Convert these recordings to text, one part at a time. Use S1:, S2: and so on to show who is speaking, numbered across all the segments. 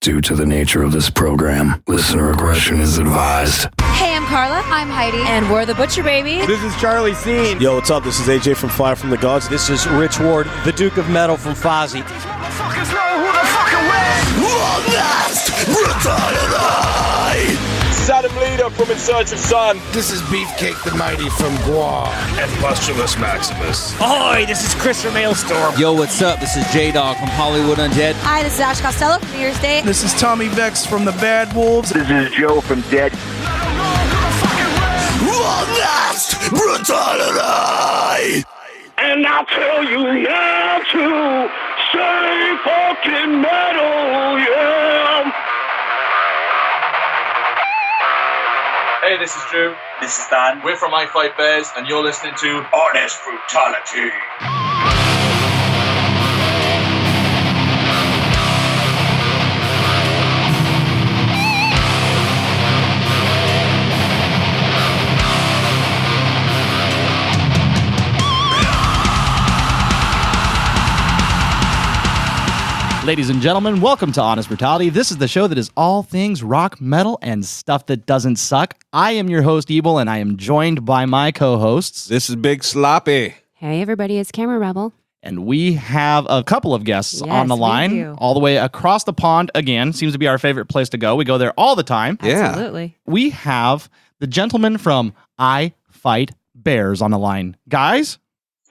S1: Due to the nature of this program, listener aggression is advised.
S2: Hey, I'm Carla. I'm Heidi.
S3: And we're the Butcher Baby.
S4: This is Charlie Scene.
S5: Yo, what's up? This is AJ from Fire from the Gods.
S6: This is Rich Ward, the Duke of Metal from Fozzy.
S1: Honest Brutality!
S4: Saddam Leader from In Search of Sun.
S7: This is Beefcake the Mighty from Guam.
S1: And Postulus Maximus.
S6: Ahoy, this is Chris from Maelstrom.
S8: Yo, what's up? This is J-Dog from Hollywood Undead.
S2: Hi, this is Ash Costello from New Year's Day.
S9: This is Tommy Vex from the Bad Wolves.
S10: This is Joe from Dead.
S1: Honest Brutality!
S10: And I'll tell you how to say fucking metal, yeah!
S11: Hey, this is Drew.
S12: This is Dan.
S11: We're from I Fight Bears, and you're listening to
S1: Honest Brutality.
S13: Ladies and gentlemen, welcome to Honest Brutality. This is the show that is all things rock, metal, and stuff that doesn't suck. I am your host, Evil, and I am joined by my co-hosts.
S5: This is Big Sloppy.
S3: Hey, everybody, it's Camera Rebel.
S13: And we have a couple of guests on the line, all the way across the pond again. Seems to be our favorite place to go. We go there all the time.
S3: Absolutely.
S13: We have the gentleman from I Fight Bears on the line. Guys?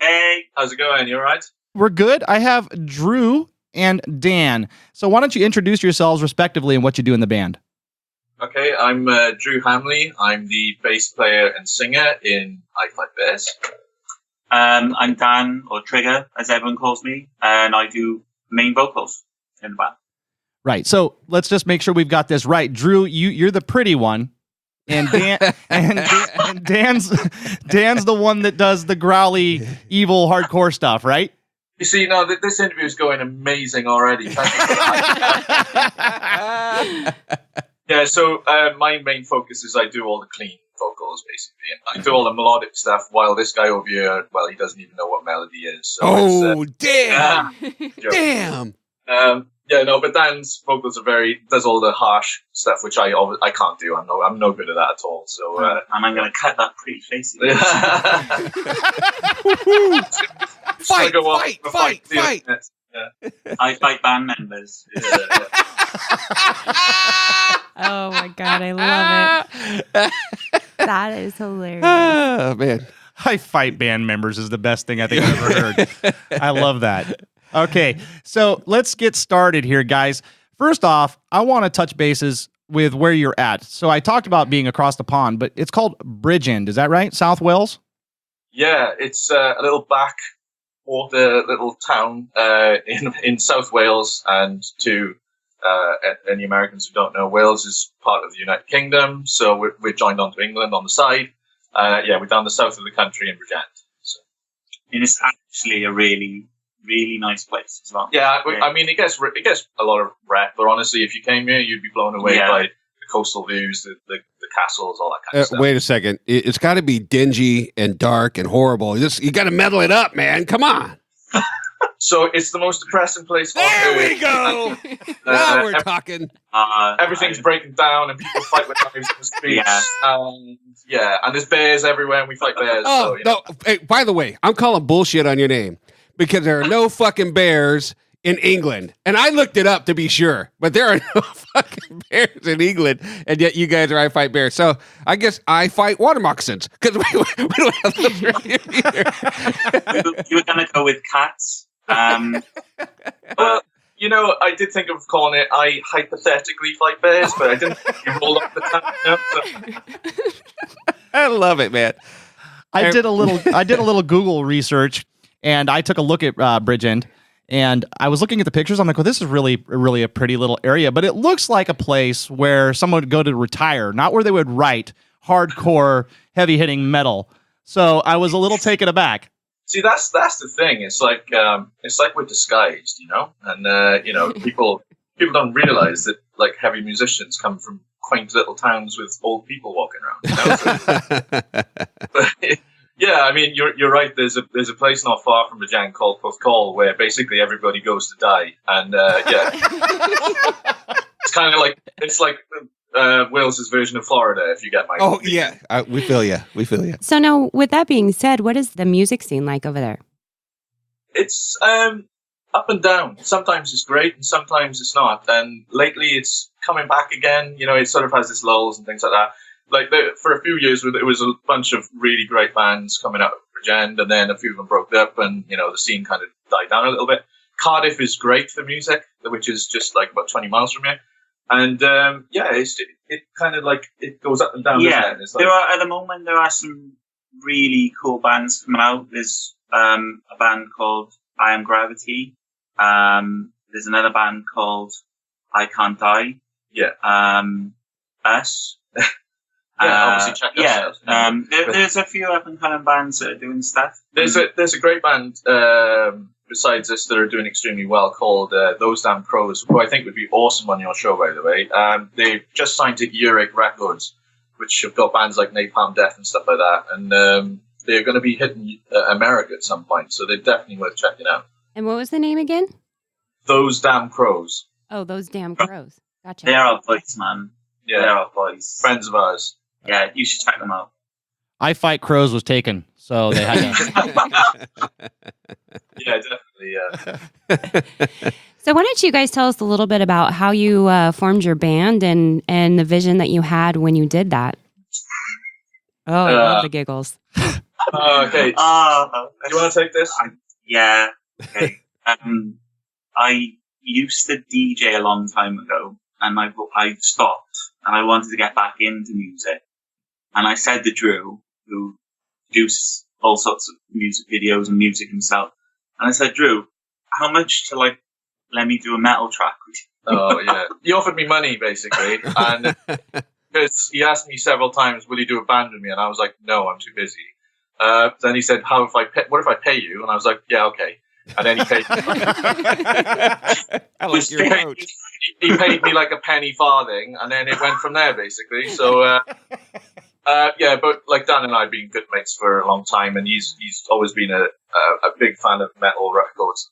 S11: Hey, how's it going? You all right?
S13: We're good. I have Drew and Dan. So why don't you introduce yourselves respectively and what you do in the band?
S11: Okay, I'm Drew Hamley. I'm the bass player and singer in I Fight Bears.
S12: I'm Dan, or Trigger, as everyone calls me, and I do main vocals in the band.
S13: Right. So let's just make sure we've got this right. Drew, you're the pretty one, and Dan and Dan's the one that does the growly, evil, hardcore stuff, right?
S11: You see, no, this interview is going amazing already. Yeah, so my main focus is I do all the clean vocals, basically. And I do all the melodic stuff, while this guy over here, well, he doesn't even know what melody is. So
S5: damn! Damn!
S11: Yeah, no, but Dan's vocals are does all the harsh stuff, which I can't do. I'm no good at that at all. So,
S12: and I'm going to cut that pretty face.
S5: Fight!
S11: Yeah.
S12: I fight band members.
S3: Oh my God, I love it. That is hilarious.
S5: Oh, man.
S13: I Fight band members is the best thing I think I've ever heard. I love that. Okay, so let's get started here, guys. First off, I want to touch bases with where you're at. So I talked about being across the pond, but it's called Bridgend. Is that right? South Wales?
S11: Yeah, it's a little backwater little town in South Wales, and to any Americans who don't know, Wales is part of the United Kingdom, so we're joined onto England on the side. We're down the south of the country in Bridgend. So.
S12: And it's actually a really, really nice place as well.
S11: Yeah, I mean, it gets a lot of rep, but honestly, if you came here, you'd be blown away by the coastal views, the castles, all that kind of stuff.
S5: Wait a second. It's got to be dingy and dark and horrible. You got to metal it up, man. Come on.
S11: So it's the most depressing place on earth.
S5: There we go. Now we're talking.
S11: Everything's breaking down, and people fight with knives in the streets. And there's bears everywhere, and we fight bears.
S5: Oh, no. Hey, by the way, I'm calling bullshit on your name because there are no fucking bears in England. And I looked it up to be sure, but there are no fucking bears in England, and yet you guys are I Fight Bears. So I guess I fight water moccasins because we don't have those around here either.
S12: You were going to go with cats.
S11: I did think of calling it I hypothetically fight bears, but I didn't think you roll up the time.
S5: I love it, man.
S13: I did a little Google research, and I took a look at Bridgend, and I was looking at the pictures. I'm like, well, this is really a pretty little area, but it looks like a place where someone would go to retire, not where they would write hardcore, heavy-hitting metal. So I was a little taken aback.
S11: See, that's the thing. It's like we're disguised, and people don't realize that like heavy musicians come from quaint little towns with old people walking around. But yeah, I mean, you're right. There's a place not far from Bridgend called Porthcawl where basically everybody goes to die, and it's kind of like Wales's version of Florida, if you get my.
S5: Oh yeah, we feel you. We feel you.
S3: So now, with that being said, what is the music scene like over there?
S11: It's up and down. Sometimes it's great, and sometimes it's not. And lately, it's coming back again. You know, it sort of has its lulls and things like that. Like for a few years, there was a bunch of really great bands coming out of Bridgend, and then a few of them broke up, and you know, the scene kind of died down a little bit. Cardiff is great for music, which is just like about 20 miles from here. And it kind of like it goes up and down.
S12: Yeah,
S11: it's like,
S12: at the moment there are some really cool bands coming out. There's a band called I Am Gravity. There's another band called I Can't Die.
S11: Yeah.
S12: Us.
S11: Obviously check us out.
S12: There's a few up and coming bands that are doing stuff.
S11: There's a great band besides this that are doing extremely well called Those Damn Crows, who I think would be awesome on your show, by the way. They've just signed to Earache Records, which have got bands like Napalm Death and stuff like that, and they're going to be hitting America at some point, so they're definitely worth checking out.
S3: And what was the name again?
S11: Those Damn Crows.
S3: Oh, Those Damn Crows. Gotcha.
S12: They're our boys, man.
S11: Yeah.
S12: They're our boys.
S11: Friends of ours.
S12: Yeah, you should check them out.
S13: I Fight Crows was taken, so they had to.
S11: Yeah, definitely. Yeah.
S3: So why don't you guys tell us a little bit about how you formed your band and the vision that you had when you did that? Oh, I love the giggles.
S11: Okay. Do you want to take this?
S12: Yeah. Okay. I used to DJ a long time ago, and I stopped, and I wanted to get back into music. And I said to Drew, who produces all sorts of music videos and music himself, and I said, Drew, how much to let me do a metal track with you?
S11: Oh yeah, he offered me money basically, and because he asked me several times, will you do a band with me? And I was like, no, I'm too busy. Then he said, what if I pay you? And I was like, yeah, okay. And then he paid me. He paid me like a penny farthing, and then it went from there basically. So but like Dan and I have been good mates for a long time, and he's always been a big fan of metal records.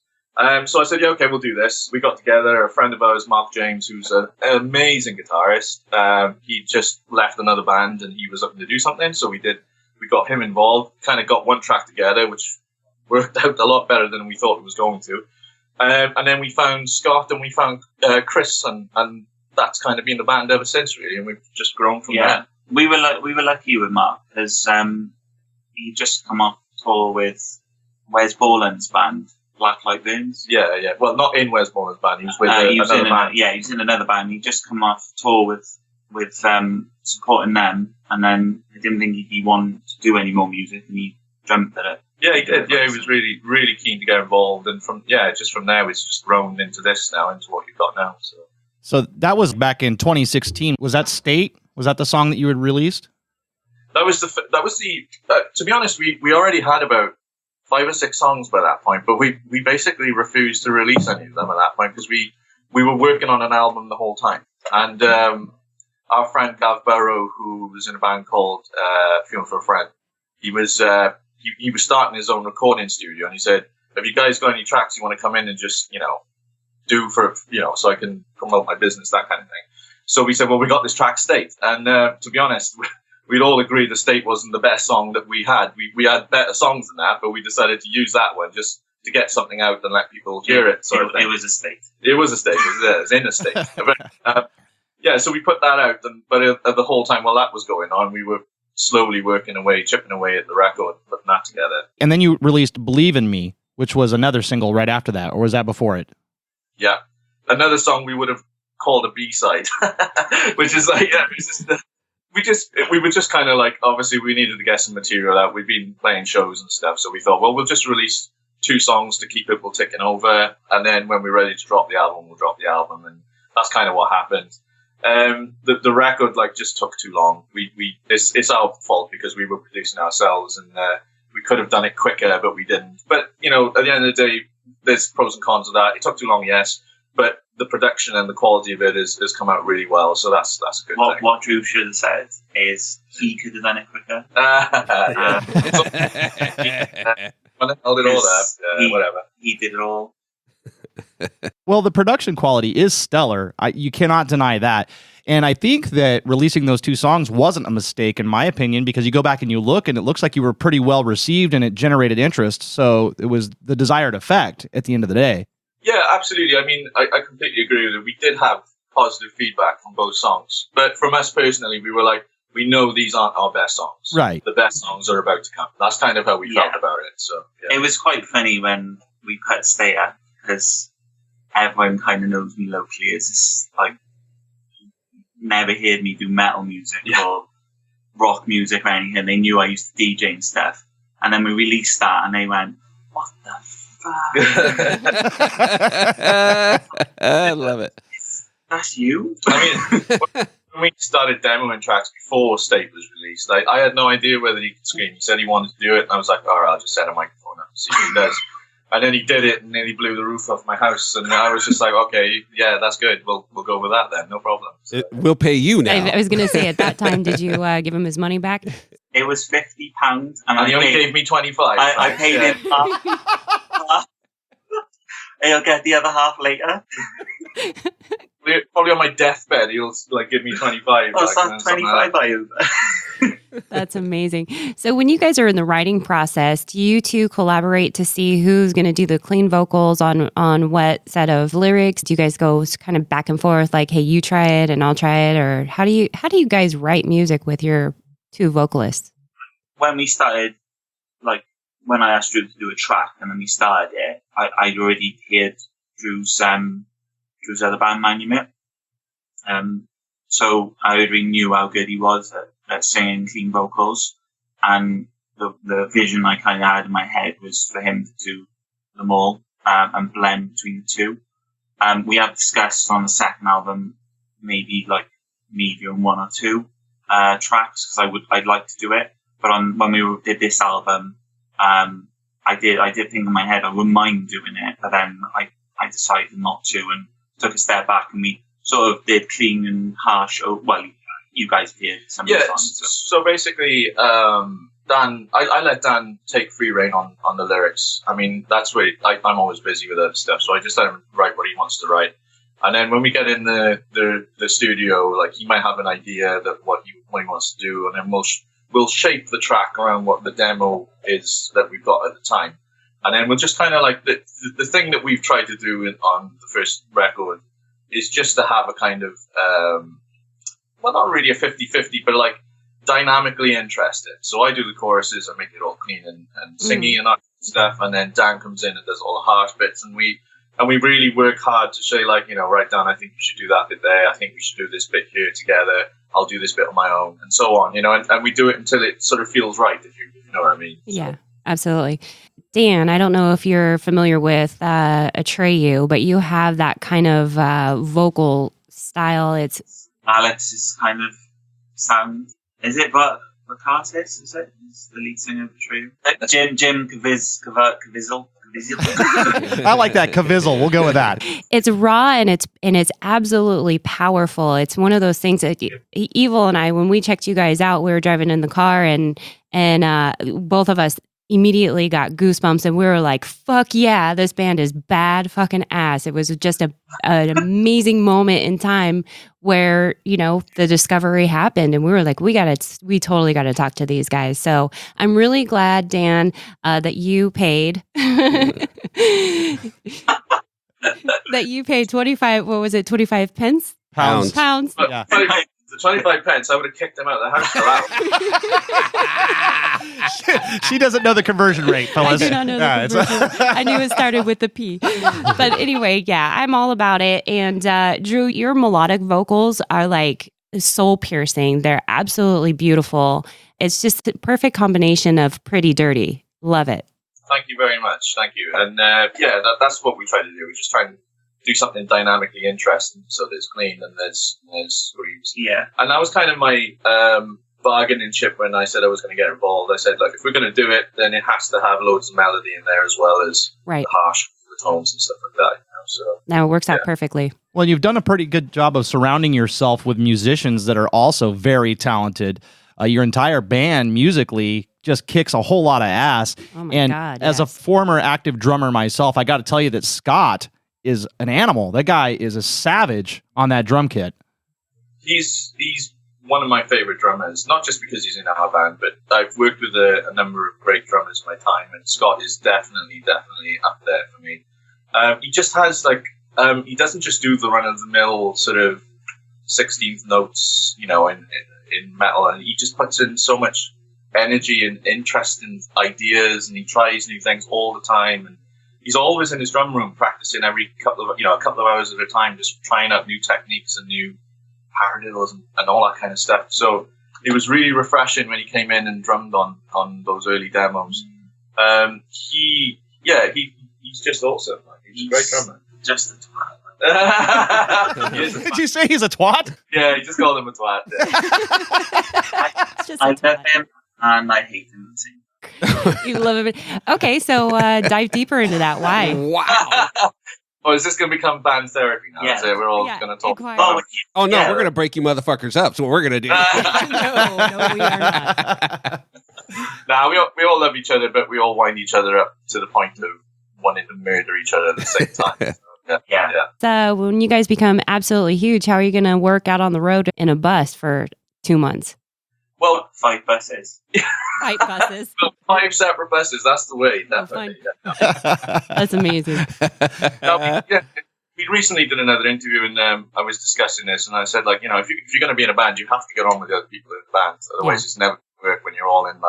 S11: So I said, yeah, okay, we'll do this. We got together. A friend of ours, Mark James, who's an amazing guitarist. He just left another band, and he was looking to do something, so we got him involved. Kind of got one track together, which worked out a lot better than we thought it was going to. And then we found Scott and we found Chris, and that's kind of been the band ever since, really. And we've just grown from there.
S12: We were lucky with Mark because he just come off tour with Wes Borland's band, Black Light Burns.
S11: Yeah. Well, not in Wes Borland's band. He was with another band.
S12: He was in another band. He just come off tour with supporting them, and then I didn't think he wanted to do any more music, and he jumped at it.
S11: Yeah, he did. Yeah, he was really, really keen to get involved, and from there, it's just grown into this now, into what you've got now.
S13: So that was back in 2016. Was that State? Was that the song that you had released?
S11: That was the. To be honest, we already had about 5 or 6 songs by that point, but we basically refused to release any of them at that point because we were working on an album the whole time, and our friend Gav Burrow, who was in a band called Funeral for a Friend, he was starting his own recording studio, and he said, have you guys got any tracks you want to come in and just, do for, so I can promote my business, that kind of thing. So we said, well, we got this track State. And to be honest, we'd all agree the State wasn't the best song that we had. We had better songs than that, but we decided to use that one just to get something out and let people hear it.
S12: It was a State.
S11: It was a State. It was in a State. But, so we put that out, but the whole time while that was going on, we were slowly working away, chipping away at the record, putting that together.
S13: And then you released Believe in Me, which was another single right after that, or was that before it?
S11: Yeah. Another song we would have called a B-side, which is like, we were just kind of like, obviously we needed to get some material out. We've been playing shows and stuff, so we thought, well, we'll just release 2 songs to keep people ticking over, and then when we're ready to drop the album, we'll drop the album, and that's kind of what happened. The record just took too long. It's our fault because we were producing ourselves, and we could have done it quicker, but we didn't. But at the end of the day, there's pros and cons of that. It took too long, yes, but the production and the quality of it has come out really well. So that's a good thing.
S12: What Drew should have said is he could have done it quicker.
S11: When the hell did all that? Whatever.
S12: He did it all.
S13: Well, the production quality is stellar. You cannot deny that. And I think that releasing those 2 songs wasn't a mistake, in my opinion, because you go back and you look, and it looks like you were pretty well received, and it generated interest. So it was the desired effect at the end of the day.
S11: Yeah, absolutely. I mean, I completely agree with it. We did have positive feedback from both songs. But from us personally, we were like, we know these aren't our best songs.
S13: Right.
S11: The best songs are about to come. That's kind of how we felt about it. So
S12: It was quite funny when we put Stay Up, because everyone kind of knows me locally as this, like, never heard me do metal music or rock music or anything. They knew I used to DJ and stuff. And then we released that and they went, what the fuck?
S5: I love it.
S12: That's you?
S11: I mean, when we started demoing tracks before State was released, I had no idea whether he could scream. He said he wanted to do it, and I was like, all right, I'll just set a microphone up and see what he does. And then he did it, and nearly blew the roof off my house. And I was just like, okay, yeah, that's good. We'll go with that then, no problem. So,
S5: we'll pay you now.
S3: I was going to say, at that time, did you give him his money back?
S12: It was £50,
S11: and he only gave me 25.
S12: I paid him half. He'll get the other half later.
S11: Probably on my deathbed, he'll like give me 25.
S12: Oh, so 25 by you.
S3: That's amazing. So when you guys are in the writing process, do you two collaborate to see who's going to do the clean vocals on what set of lyrics? Do you guys go kind of back and forth, like, hey, you try it and I'll try it? Or how do you guys write music with your 2 vocalists?
S12: When we started, like, when I asked Drew to do a track and then we started it, I'd already heard Drew's other band, Monument. So I already knew how good he was at singing clean vocals, and the vision I kind of had in my head was for him to do them all and blend between the 2. We have discussed on the second album maybe like me doing 1 or 2 tracks, because I'd like to do it. But when we did this album, I did think in my head I wouldn't mind doing it, but then I decided not to and took a step back, and we sort of did clean and harsh. Well, you guys did some of the songs.
S11: So basically, Dan, I let Dan take free reign on the lyrics. I mean, that's where I'm always busy with other stuff, so I just let him write what he wants to write. And then when we get in the studio, like, he might have an idea that what he wants to do, and then we'll shape the track around what the demo is that we've got at the time. And then we'll just kind of like the thing that we've tried to do on the first record is just to have a kind of, well, not really a 50-50, but like dynamically interested. So I do the choruses and make it all clean and singy and that stuff. And then Dan comes in and does all the harsh bits. And we really work hard to say, like, you know, right, Dan, I think we should do that bit there. I think we should do this bit here together. I'll do this bit on my own, and so on, you know, and we do it until it sort of feels right, if you know what I mean.
S3: Yeah, absolutely. Dan, I don't know if you're familiar with Atreyu, but you have that kind of vocal style. It's
S12: Alex's kind of sound. Is it vocalist? Is it? It's the lead singer of Atreyu. Jim Caviezel.
S13: I like that, Caviezel. We'll go with that.
S3: It's raw and it's absolutely powerful. It's one of those things that Evil and I, when we checked you guys out, we were driving in the car and both of us immediately got goosebumps, and we were like, fuck yeah, this band is bad fucking ass. It was just an amazing moment in time where, you know, the discovery happened, and we were like, we totally got to talk to these guys. So I'm really glad, Dan, that you paid that you paid 25, what was it, 25 pence?
S13: Pounds.
S11: Yeah. 25 pence, I would have kicked them out of the house for that.
S13: She doesn't know the conversion rate, fellas.
S3: I do not know the conversion rate. I knew it started with the P. But anyway, yeah, I'm all about it. And Drew, your melodic vocals are like soul piercing. They're absolutely beautiful. It's just the perfect combination of pretty dirty. Love it.
S11: Thank you very much. Thank you. And that's what we try to do. We just try and do something dynamically interesting, so there's clean and there's screams.
S12: Yeah.
S11: And that was kind of my bargaining chip when I said I was going to get involved. I said, look, if we're going to do it, then it has to have loads of melody in there as well as the harsh, the tones and stuff like that. You know? So
S3: now it works out perfectly.
S13: Well, you've done a pretty good job of surrounding yourself with musicians that are also very talented. Your entire band musically just kicks a whole lot of ass.
S3: Oh my
S13: and
S3: God,
S13: as a former active drummer myself, I got to tell you that Scott is an animal. That guy is a savage on that drum kit.
S11: He's one of my favorite drummers, not just because he's in our band, but I've worked with a number of great drummers in my time, and Scott is definitely up there for me. He just has he doesn't just do the run-of-the-mill sort of 16th notes, in metal, and he just puts in so much energy and interest and ideas, and he tries new things all the time, and he's always in his drum room practicing every couple of hours at a time, just trying out new techniques and new paradiddles and all that kind of stuff. So it was really refreshing when he came in and drummed on those early demos. He's just awesome. He's a great drummer.
S12: Just a twat.
S13: Did you say he's a twat?
S11: Yeah, he just called him a twat. Yeah.
S12: I love him and I hate him too.
S3: You love it. Okay, so dive deeper into that. Why?
S5: Wow.
S11: Oh, is this going to become band therapy now?
S12: Yeah.
S11: So we're all going to talk.
S5: Oh no, we're going to break you motherfuckers up. So what we're going to do?
S3: No, we are not.
S11: Nah, we all love each other, but we all wind each other up to the point of wanting to murder each other at the same time. So, yeah.
S3: So when you guys become absolutely huge, how are you going to work out on the road in a bus for 2 months?
S11: Well,
S12: 5 buses.
S3: 5 buses.
S11: 5 separate buses. That's the way. Definitely.
S3: That's amazing.
S11: We recently did another interview, and I was discussing this, and I said, if you're going to be in a band, you have to get on with the other people in the band. Otherwise, it's never going to work when you're all in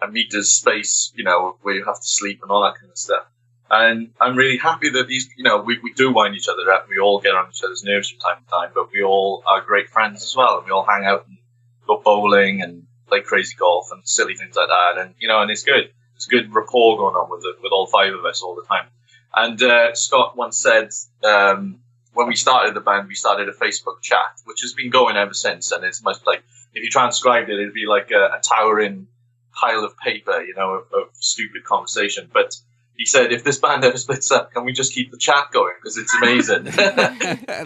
S11: a meter's space, where you have to sleep and all that kind of stuff. And I'm really happy that these, we do wind each other up. We all get on each other's nerves from time to time, but we all are great friends as well, and we all hang out and go bowling and play crazy golf and silly things like that. And, and it's good. There's good rapport going on with all 5 of us all the time. And Scott once said, when we started the band, we started a Facebook chat, which has been going ever since. And it's much like, if you transcribed it, it'd be like a towering pile of paper, of stupid conversation. But he said, if this band ever splits up, can we just keep the chat going? Because it's amazing.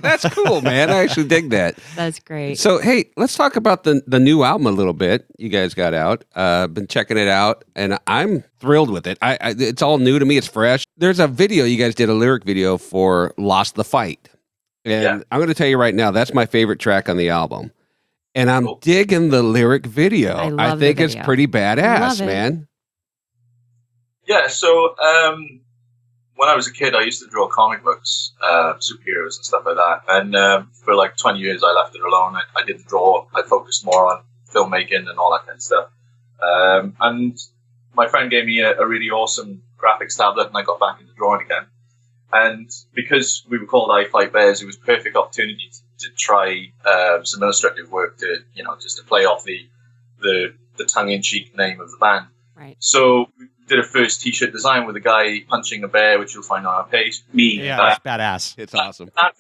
S5: That's cool, man. I actually dig that.
S3: That's great.
S5: So, hey, let's talk about the new album a little bit. You guys got out. Been checking it out, and I'm thrilled with it. It's all new to me. It's fresh. There's a video. You guys did a lyric video for Lost the Fight. And I'm going to tell you right now, that's my favorite track on the album. And I'm digging the lyric video. I think it's pretty badass, man.
S11: Yeah, so when I was a kid, I used to draw comic books, superheroes and stuff like that. And for 20 years, I left it alone. I didn't draw. I focused more on filmmaking and all that kind of stuff. And my friend gave me a really awesome graphics tablet, and I got back into drawing again. And because we were called I Fight Bears, it was a perfect opportunity to try some illustrative work to, just to play off the tongue-in-cheek name of the band.
S3: Right.
S11: So we did a first T-shirt design with a guy punching a bear, which you'll find on our page.
S13: Me. Yeah, that's badass.
S5: It's awesome.
S11: Dan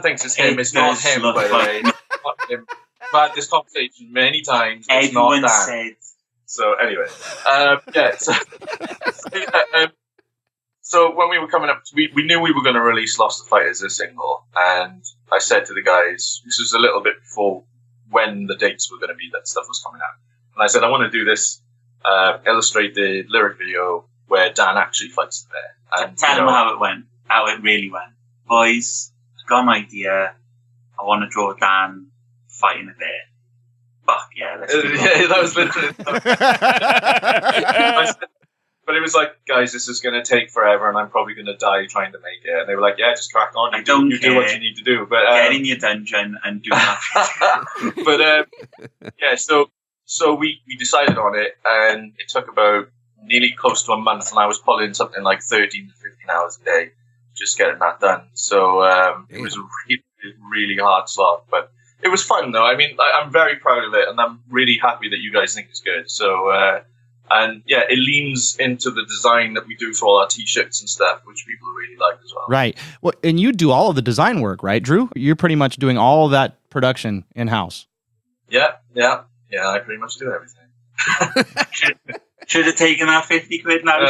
S11: thinks it's him. It's not him, by the way. It's not him. I've had this conversation many times. It's
S12: Everyone
S11: not Dan.
S12: said.
S11: So anyway, So when we were coming up, we knew we were going to release Lost the Fight as a single, and I said to the guys, this was a little bit before when the dates were going to be that stuff was coming out, and I said, I want to do this illustrated lyric video where Dan actually fights the bear. And
S12: tell them how it went, how it really went. Boys, I got an idea. I want to draw Dan fighting a bear. Fuck yeah, let's do
S11: yeah, that was literally. But it was like, guys, this is going to take forever, and I'm probably going to die trying to make it. And they were like, yeah, just crack on. You do what you need to do. But
S12: get in your dungeon and do that.
S11: But yeah, so we decided on it, and it took about nearly close to a month, and I was pulling something like 13 to 15 hours a day just getting that done. So it was a really hard slog, but it was fun though. I mean, I'm very proud of it, and I'm really happy that you guys think it's good. So, and yeah, it leans into the design that we do for all our T-shirts and stuff, which people really like as well.
S13: Right. Well, and you do all of the design work, right, Drew? You're pretty much doing all of that production in-house.
S11: Yeah, I pretty much do everything.
S12: Should have taken that 50 quid now.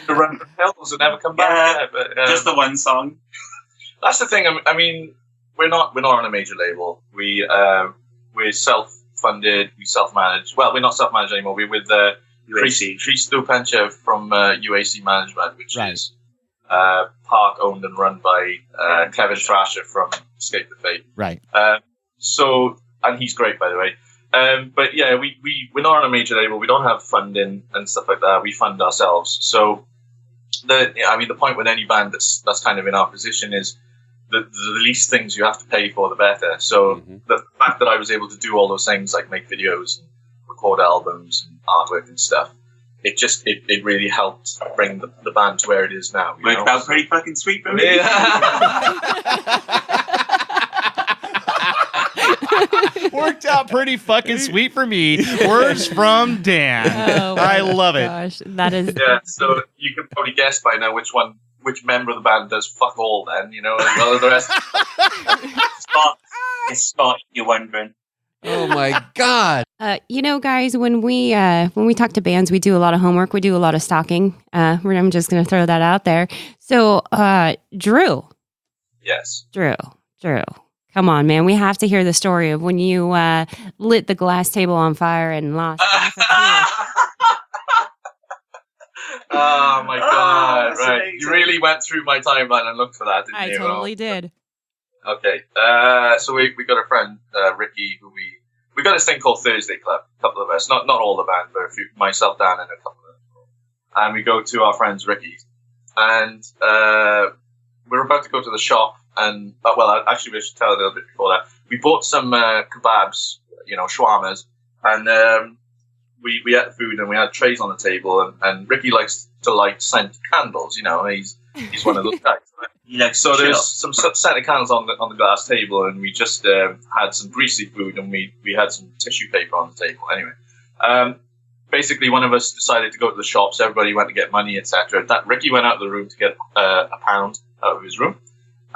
S11: To run for hills and never come back. But,
S12: just the one song.
S11: That's the thing. I mean, we're not on a major label. We're we're self-funded, we self-manage. Well, we're not self-managed anymore. We're with Tristo Pencha from UAC Management, which is part owned and run by Kevin Thrasher from Escape the Fate.
S13: Right.
S11: And he's great, by the way. But yeah, we're not on a major label. We don't have funding and stuff like that. We fund ourselves. So the point with any band that's kind of in our position is the least things you have to pay for, the better. So the fact that I was able to do all those things, like make videos and record albums and artwork and stuff, it really helped bring the band to where it is now.
S12: Worked out pretty fucking sweet for me.
S13: Worked out pretty fucking sweet for me. Words from Dan. I love it.
S3: Gosh, that is.
S11: Yeah, so you can probably guess by now which member of the band does fuck all. Then as well as the rest.
S12: It's Scott. You're wondering.
S5: Oh my God.
S3: Guys, when we talk to bands, we do a lot of homework. We do a lot of stalking. I'm just going to throw that out there. So, Drew.
S11: Yes.
S3: Drew. Come on, man. We have to hear the story of when you lit the glass table on fire and lost.
S11: Oh my God! Right,
S12: amazing.
S11: You really went through my timeline and looked for that, didn't you?
S3: I totally did.
S11: Okay, so we got a friend, Ricky, who we got this thing called Thursday Club. A couple of us, not all the band, but a few, myself, Dan, and a couple of them. And we go to our friend's Ricky's, and we're about to go to the shop. And actually, we should tell a little bit before that. We bought some kebabs, shawarmas, and we ate the food and we had trays on the table. And Ricky likes to light scented candles. He's one of those guys. So there's some scented candles on the glass table, and we just had some greasy food, and we had some tissue paper on the table. Anyway, basically, one of us decided to go to the shops. Everybody went to get money, etc. Ricky went out of the room to get a pound out of his room.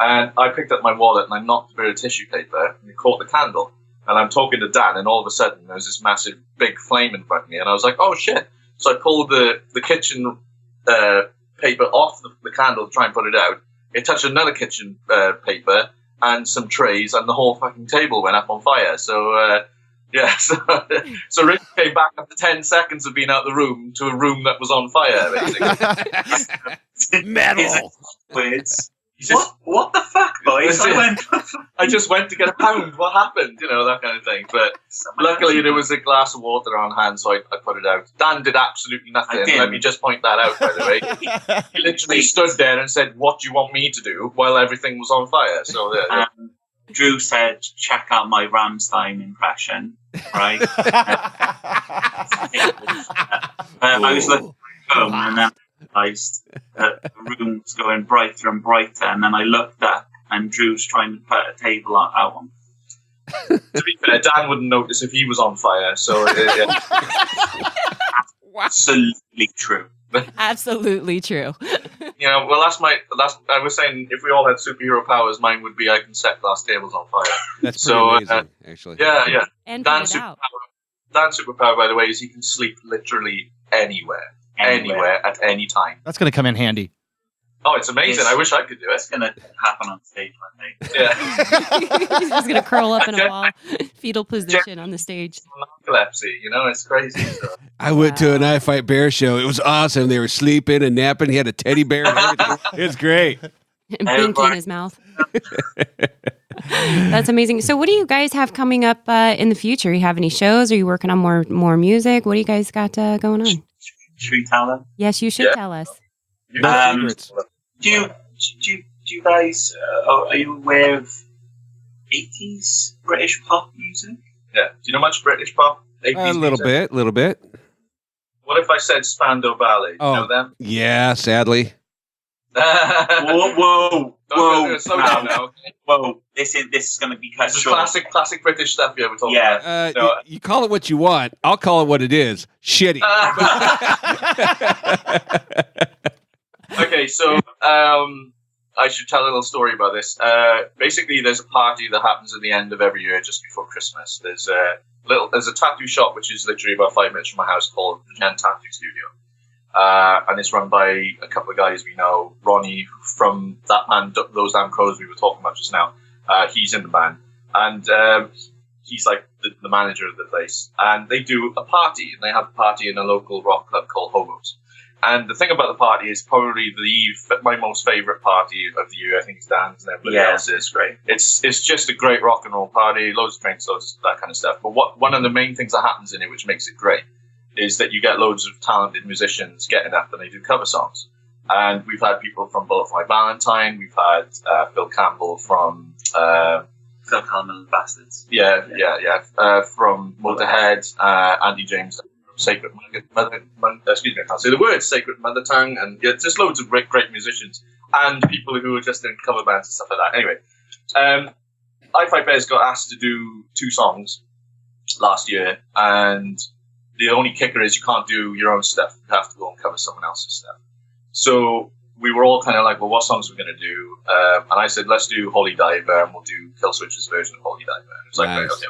S11: And I picked up my wallet and I knocked a bit of tissue paper and it caught the candle. And I'm talking to Dan, and all of a sudden there was this massive big flame in front of me. And I was like, oh shit. So I pulled the kitchen paper off the candle to try and put it out. It touched another kitchen paper and some trays, and the whole fucking table went up on fire. So, so Rick came back after 10 seconds of being out of the room to a room that was on fire, basically.
S5: Metal.
S12: What the fuck, boys?
S11: I just went to get a pound. What happened? That kind of thing. But luckily, there was a glass of water on hand, so I put it out. Dan did absolutely nothing. Let me just point that out, by the way. He literally stood there and said, "What do you want me to do?" while everything was on fire. So
S12: Drew said, "Check out my Rammstein impression." Right? I was looking at home and then realised that the room was going brighter and brighter, and then I looked up and Drew's trying to put a table out on.
S11: To be fair, Dan wouldn't notice if he was on fire, so
S12: Absolutely true.
S3: Absolutely true.
S11: I was saying, if we all had superhero powers, mine would be I can set glass tables on fire.
S5: That's pretty amazing, actually.
S11: Yeah.
S3: And
S11: Dan's superpower, by the way, is he can sleep literally anywhere at any time.
S13: That's going to come in handy.
S11: Oh, it's amazing. I wish I could do it.
S12: It's going to happen on stage one day.
S11: Yeah.
S3: He's just going to curl up in a ball, fetal position on the stage.
S11: Narcolepsy, it's crazy. So.
S5: I went to an I Fight Bear show. It was awesome. They were sleeping and napping. He had a teddy bear and everything. It's great.
S3: And binky in his mouth. That's amazing. So what do you guys have coming up in the future? You have any shows? Are you working on more music? What do you guys got going on?
S12: Should we tell them?
S3: Yes, you should tell us.
S12: Do you guys are you aware of 80s British pop music?
S11: Yeah. Do you know much British pop?
S5: A little bit.
S11: What if I said Spandau Ballet? Do you know them?
S5: Yeah, sadly.
S12: Whoa!
S11: Slow down now.
S12: Whoa! This is going to be cut short.
S11: Classic British stuff. Yeah, we're talking about.
S5: You call it what you want. I'll call it what it is. Shitty.
S11: Okay, so I should tell a little story about this. Basically, there's a party that happens at the end of every year, just before Christmas. There's a tattoo shop which is literally about 5 minutes from my house called the Gen Tattoo Studio. And it's run by a couple of guys we know. Ronnie from that band, Those Damn Crows we were talking about just now. He's in the band. And he's like the manager of the place, and they do a party, and they have a party in a local rock club called Hobos. And the thing about the party is probably my most favourite party of the year. I think it's Dan's and everybody else is great. It's just a great rock and roll party, loads of drinks, loads of that kind of stuff. But one of the main things that happens in it, which makes it great, is that you get loads of talented musicians getting up and they do cover songs. And we've had people from Butterfly Valentine, we've had Phil Campbell from
S12: Phil Campbell and Bastards.
S11: From Motorhead, Andy James from Sacred Mother excuse me, I can't say the word, Sacred Mother Tongue, and just loads of great musicians and people who are just in cover bands and stuff like that. Anyway, I5 Bears got asked to do 2 songs last year, and the only kicker is you can't do your own stuff. You have to go and cover someone else's stuff. So we were all kind of like, well, what songs are we going to do? And I said, let's do Holy Diver, and we'll do Killswitch's version of Holy Diver. And it was like,
S5: nice.
S11: Right, okay.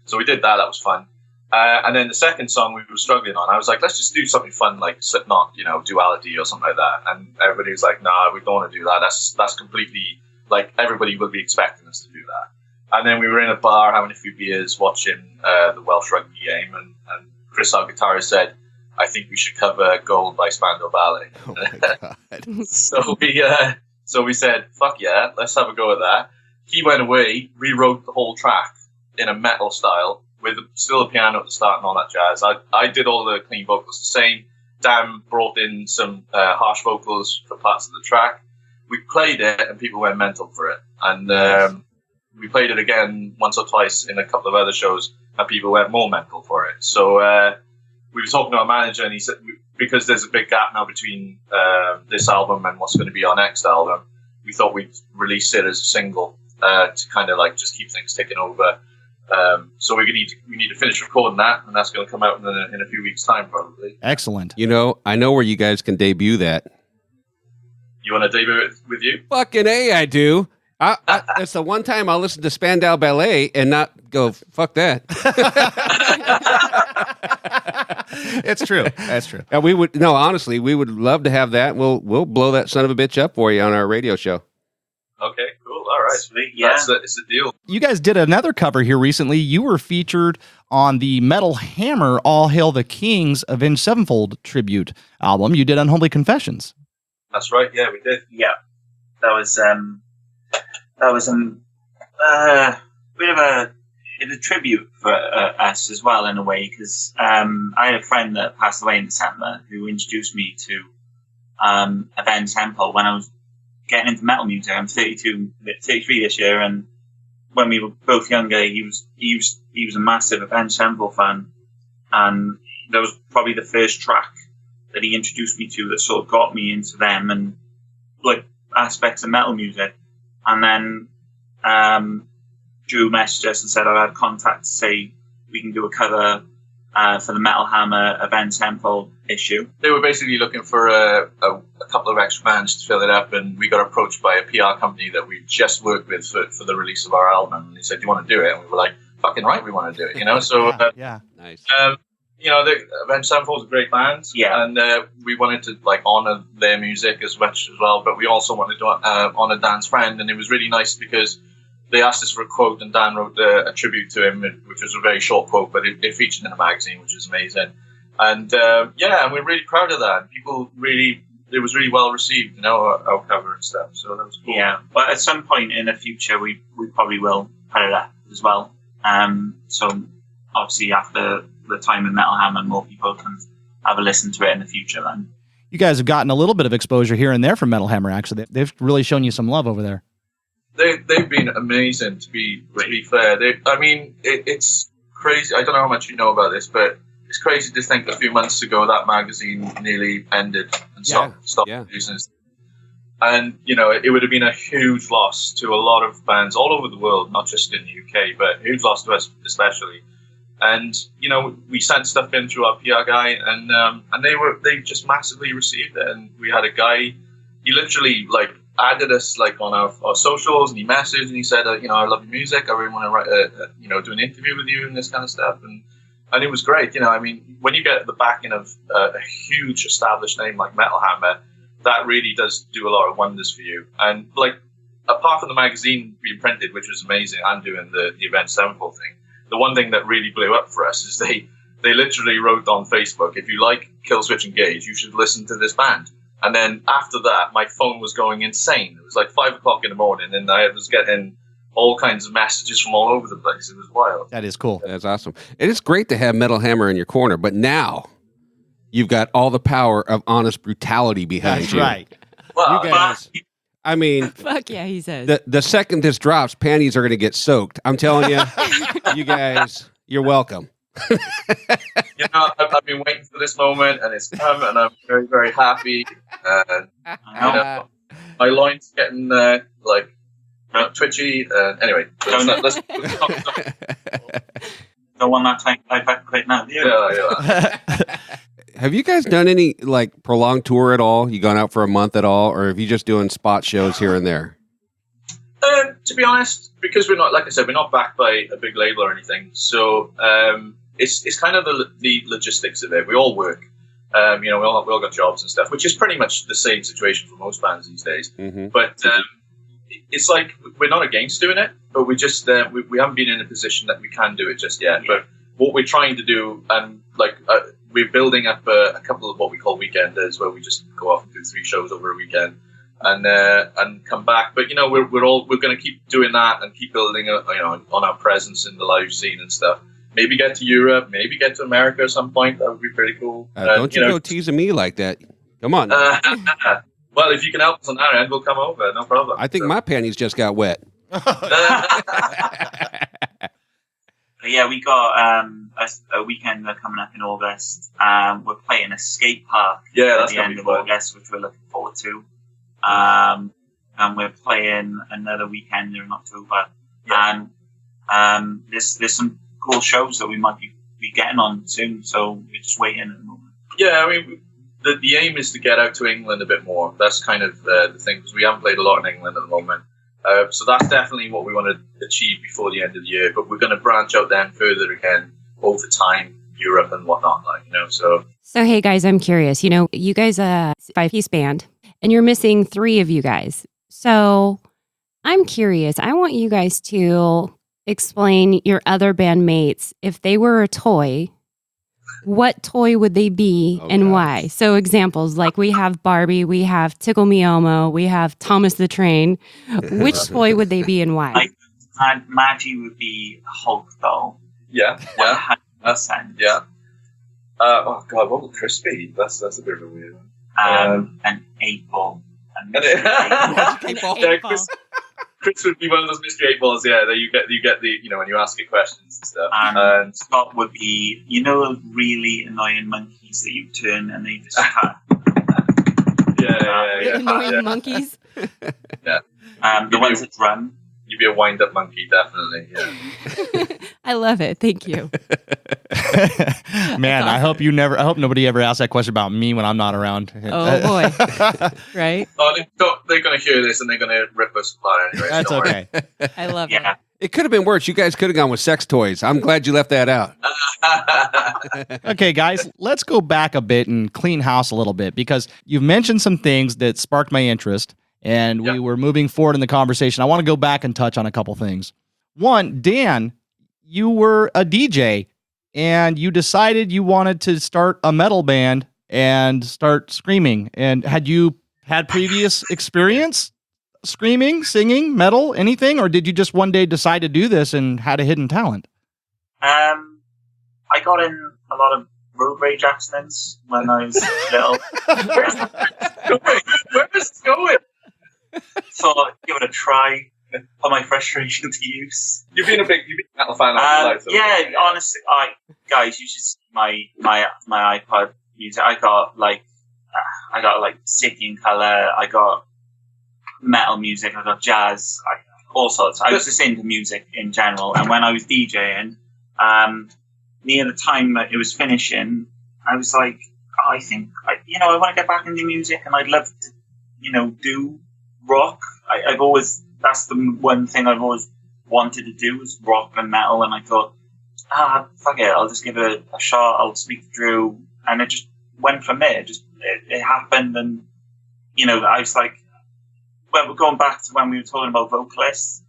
S11: So we did that. That was fun. And then the second song we were struggling on, I was like, let's just do something fun, like Slipknot, Duality or something like that. And everybody was like, nah, we don't want to do that. That's completely, like, everybody will be expecting us to do that. And then we were in a bar having a few beers, watching the Welsh rugby game, and Chris, our guitarist, said, I think we should cover Gold by Spandau Ballet.
S5: Oh my God.
S11: So we said, fuck yeah, let's have a go at that. He went away, rewrote the whole track in a metal style, with still a piano at the start and all that jazz. I did all the clean vocals the same. Dan brought in some harsh vocals for parts of the track. We played it and people went mental for it. And we played it again once or twice in a couple of other shows and people went more mental for it. So we were talking to our manager and he said, because there's a big gap now between this album and what's going to be our next album, we thought we'd release it as a single to kind of like just keep things ticking over. So we need to finish recording that, and that's going to come out in a few weeks' time, probably.
S13: Excellent.
S5: I know where you guys can debut that.
S11: You want to debut it with you?
S5: Fucking A, I do. It's the one time I'll listen to Spandau Ballet and not go, fuck that.
S13: It's true. That's true.
S5: Honestly, we would love to have that. We'll blow that son of a bitch up for you on our radio show.
S11: Okay, cool. All right. Sweet. Yeah. It's a deal.
S13: You guys did another cover here recently. You were featured on the Metal Hammer All Hail the Kings Avenged Sevenfold tribute album. You did Unholy Confessions.
S11: That's right. Yeah, we did.
S12: Yeah. That was bit of a tribute for us as well, in a way, because I had a friend that passed away in December who introduced me to Avenged Sevenfold when I was getting into metal music. I'm 33 this year, and when we were both younger, he was a massive Avenged Sevenfold fan, and that was probably the first track that he introduced me to that sort of got me into them and like aspects of metal music. And then Drew messaged us and said I had contact to say we can do a cover for the Metal Hammer Avenged Sevenfold issue.
S11: They were basically looking for a couple of extra bands to fill it up, and we got approached by a PR company that we just worked with for the release of our album. And they said, do you want to do it? And we were like, fucking right, we want to do it, So,
S13: yeah.
S5: Nice.
S11: The Avenged Sevenfold's a great band, and we wanted to honor their music as much as well, but we also wanted to honor Dan's friend, and it was really nice because they asked us for a quote, and Dan wrote a tribute to him, which was a very short quote, but it featured in a magazine, which is amazing. And and we're really proud of that. It was really well received, our cover and stuff. So that was cool.
S12: Yeah, but at some point in the future, we probably will put it up as well. So obviously after the time in Metal Hammer, more people can have a listen to it in the future then.
S13: You guys have gotten a little bit of exposure here and there from Metal Hammer, actually. They've really shown you some love over there.
S11: They've been amazing, to be fair. It's crazy. I don't know how much you know about this, but it's crazy to think a few months ago that magazine nearly ended and stopped producing. And, it would have been a huge loss to a lot of bands all over the world, not just in the UK, but a huge loss to us especially. And, we sent stuff in through our PR guy, and they just massively received it. And we had a guy, he literally added us on our socials, and he messaged and he said, I love your music. I really want to write do an interview with you and this kind of stuff. And it was great. When you get the backing of a huge established name like Metal Hammer, that really does do a lot of wonders for you. And apart from the magazine being printed, which was amazing, and doing the Avenged Sevenfold thing, the one thing that really blew up for us is they literally wrote on Facebook, if you like Killswitch Engage, you should listen to this band. And then after that, my phone was going insane. It was like 5 o'clock in the morning, and I was getting all kinds of messages from all over the place. It was wild.
S13: That is cool.
S5: That's awesome. It is great to have Metal Hammer in your corner, but now you've got all the power of Honest Brutality behind
S13: That's
S5: you.
S13: right.
S11: Well,
S5: You guys, I mean,
S3: Fuck yeah, he says.
S5: the second this drops, panties are going to get soaked. I'm telling you, you guys, you're welcome.
S11: You know, I've been waiting for this moment, and it's come, and I'm very, very happy. And you know, my loin's getting twitchy. Anyway, let's
S12: don't want that time back right now.
S11: Yeah.
S5: Have you guys done any like prolonged tour at all? You gone out for a month at all, or have you just doing spot shows here and there?
S11: To be honest, because we're not, like I said, we're not backed by a big label or anything, so it's kind of the logistics of it. We all work, you know, we all got jobs and stuff, which is pretty much the same situation for most bands these days.
S5: Mm-hmm.
S11: But it's like we're not against doing it, but we just we haven't been in a position that we can do it just yet. Yeah. But what we're trying to do, and we're building up a couple of what we call weekenders, where we just go off and do 3 shows over a weekend and come back. But you know, we're going to keep doing that and keep building, you know, on our presence in the live scene and stuff. Maybe get to Europe, maybe get to America at some point. That would be pretty cool.
S5: Don't you go teasing me like that. Come on.
S11: Well, if you can help us on our end, we'll come over. No problem.
S5: I think my panties just got wet.
S12: Yeah, we got a weekend coming up in August. We're playing a skate park at the end of August, which we're looking forward to. And we're playing another weekend in October. Yeah. And there's some cool shows that we might be getting on soon, so we're just waiting at the moment.
S11: Yeah, I mean, the aim is to get out to England a bit more. That's kind of the thing, because we haven't played a lot in England at the moment. So that's definitely what we want to achieve before the end of the year. But we're going to branch out then further again over time, Europe and whatnot, like, you know. So
S3: hey guys, I'm curious. You know, you guys a 5-piece band, and you're missing 3 of you guys. So I'm curious. I want you guys to explain your other bandmates. If they were a toy, what toy would they be and why? So examples, like we have Barbie, we have Tickle Me Elmo, we have Thomas the Train. Which toy would they be and why?
S12: Maggie would be a Hulk doll.
S11: Yeah.
S12: 100%.
S11: Yeah. Oh God, what would Chris be? That's a bit of a weird one.
S12: An 8-ball.
S11: Chris would be one of those mystery 8-balls, yeah, that you get the, you know, when you ask it questions and stuff.
S12: And Scott would be, you know, really annoying monkeys that you turn and they just attack.
S11: Yeah.
S3: Annoying monkeys?
S11: Yeah.
S12: The ones that run.
S11: You'd be a wind-up monkey, definitely, yeah.
S3: I love it. Thank you.
S13: Man, I hope nobody ever asks that question about me when I'm not around.
S3: Oh boy. Right?
S11: Oh, they're going to hear this and they're going to rip us apart anyway.
S13: That's okay.
S3: I love it.
S5: It could have been worse. You guys could have gone with sex toys. I'm glad you left that out.
S13: Okay, guys, let's go back a bit and clean house a little bit, because you've mentioned some things that sparked my interest, and we were moving forward in the conversation. I want to go back and touch on a couple things. One, Dan, you were a DJ, and you decided you wanted to start a metal band and start screaming. And had you had previous experience screaming, singing, metal, anything? Or did you just one day decide to do this and had a hidden talent?
S12: I got in a lot of road rage accidents when I was little.
S11: Where is it going?
S12: Thought I'd give it a try, put my frustration to use.
S11: You've been a big metal fan all your life,
S12: yeah, honestly, guys, you should see my iPod music. I got like City and Colour. I got metal music. I got jazz. All sorts. I was just into music in general. And when I was DJing, near the time that it was finishing, I was like, I think I want to get back into music, and I'd love to, do rock. I've always, that's the one thing I've always wanted to do, was rock and metal. And I thought, fuck it, I'll just give it a shot. I'll speak to Drew, and it just went from there. It happened, and I was like, well, we're going back to when we were talking about vocalists.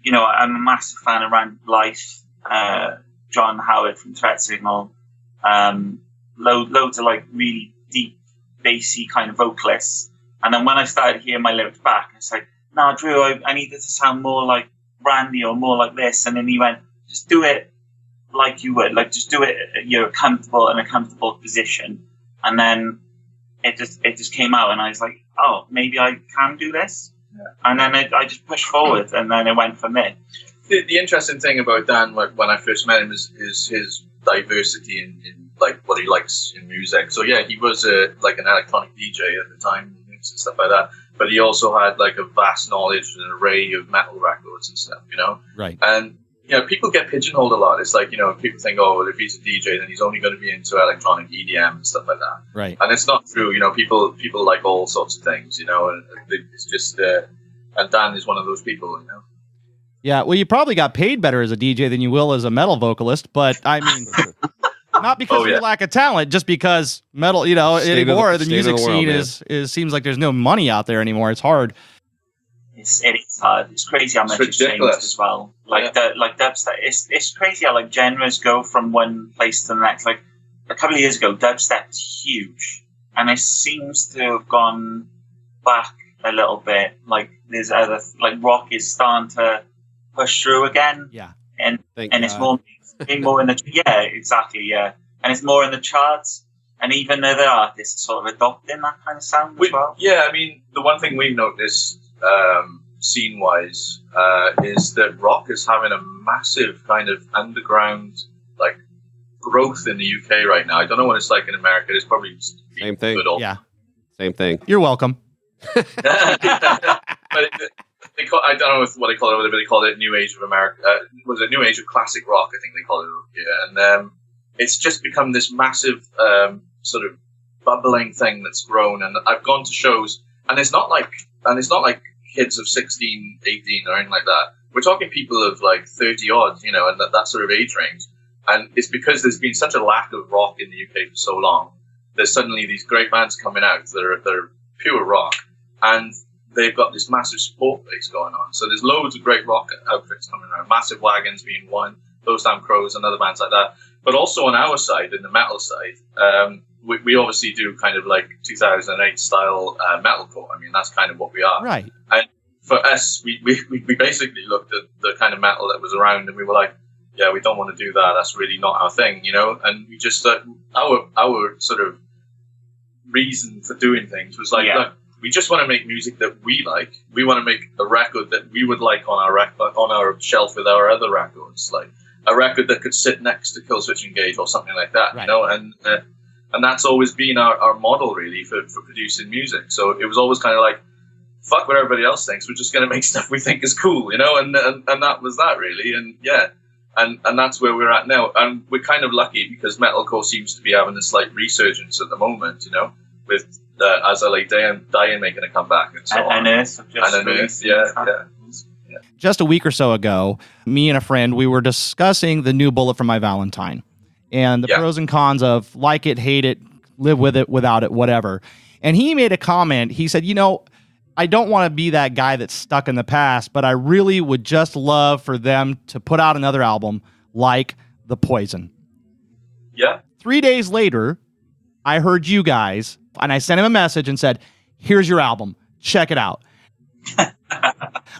S12: I'm a massive fan of Rand Blythe. John Howard from Threat Signal, loads of like really deep, bassy kind of vocalists. And then when I started hearing my lyrics back, I was like, "No, Drew, I need it to sound more like Randy or more like this." And then he went, "Just do it like you would, like just do it. You're comfortable in a comfortable position." And then it just came out, and I was like, "Oh, maybe I can do this." Yeah. And then I just pushed forward, and then it went from there.
S11: The interesting thing about Dan, when I first met him, is his diversity in like what he likes in music. So yeah, he was like an electronic DJ at the time and stuff like that. But he also had like a vast knowledge and an array of metal records and stuff, you know.
S13: Right.
S11: And people get pigeonholed a lot. It's like, people think, oh, well, if he's a DJ, then he's only going to be into electronic EDM and stuff like that.
S13: Right.
S11: And it's not true. People like all sorts of things, and it's just, and Dan is one of those people,
S13: Yeah, well, you probably got paid better as a DJ than you will as a metal vocalist, but I mean, not because of your lack of talent, just because metal, anymore, the music scene is seems like there's no money out there anymore. It's hard.
S12: It's hard. It's crazy how much it's changed as well. Like dubstep, it's crazy how like genres go from one place to the next. Like a couple of years ago, dubstep was huge, and it seems to have gone back a little bit. Like there's other rock is starting to push through again.
S13: Yeah,
S12: and it's more in the and it's more in the charts. And even other artists are sort of adopting that kind of sound as well.
S11: Yeah, I mean, the one thing we've noticed scene-wise is that rock is having a massive kind of underground growth in the UK right now. I don't know what it's like in America. It's probably
S5: same thing.
S13: Yeah,
S5: same thing.
S13: You're welcome.
S11: But I don't know what they call it, but they call it New Age of America. Was it New Age of Classic Rock? I think they call it. Yeah, and it's just become this massive sort of bubbling thing that's grown. And I've gone to shows, and it's not like kids of 16, 18 or anything like that. We're talking people of like 30 odd, and that sort of age range. And it's because there's been such a lack of rock in the UK for so long. There's suddenly these great bands coming out that are pure rock, and they've got this massive support base going on. So there's loads of great rock outfits coming around. Massive Wagons being one, Those Damn Crows and other bands like that. But also on our side, in the metal side, we obviously do kind of like 2008 style metalcore. I mean, that's kind of what we are.
S13: Right.
S11: And for us, we basically looked at the kind of metal that was around, and we were like, yeah, we don't want to do that. That's really not our thing, And we just our sort of reason for doing things was like, look, we just want to make music that we like. We want to make a record that we would like on our shelf with our other records, like a record that could sit next to Killswitch Engage or something like that, right. And that's always been our model really for producing music. So it was always kind of like, fuck what everybody else thinks. We're just going to make stuff we think is cool, and that was that really. And yeah, and that's where we're at now. And we're kind of lucky because metalcore seems to be having a slight resurgence at the moment, with As I Lay Dying making a comeback and so on. And Earth, yeah.
S13: Just a week or so ago, me and a friend, we were discussing the new Bullet for My Valentine and the pros and cons of like it, hate it, live with it, without it, whatever. And he made a comment. He said, I don't want to be that guy that's stuck in the past, but I really would just love for them to put out another album like The Poison.
S11: Yeah.
S13: 3 days later, I heard you guys, and I sent him a message and said, here's your album. Check it out.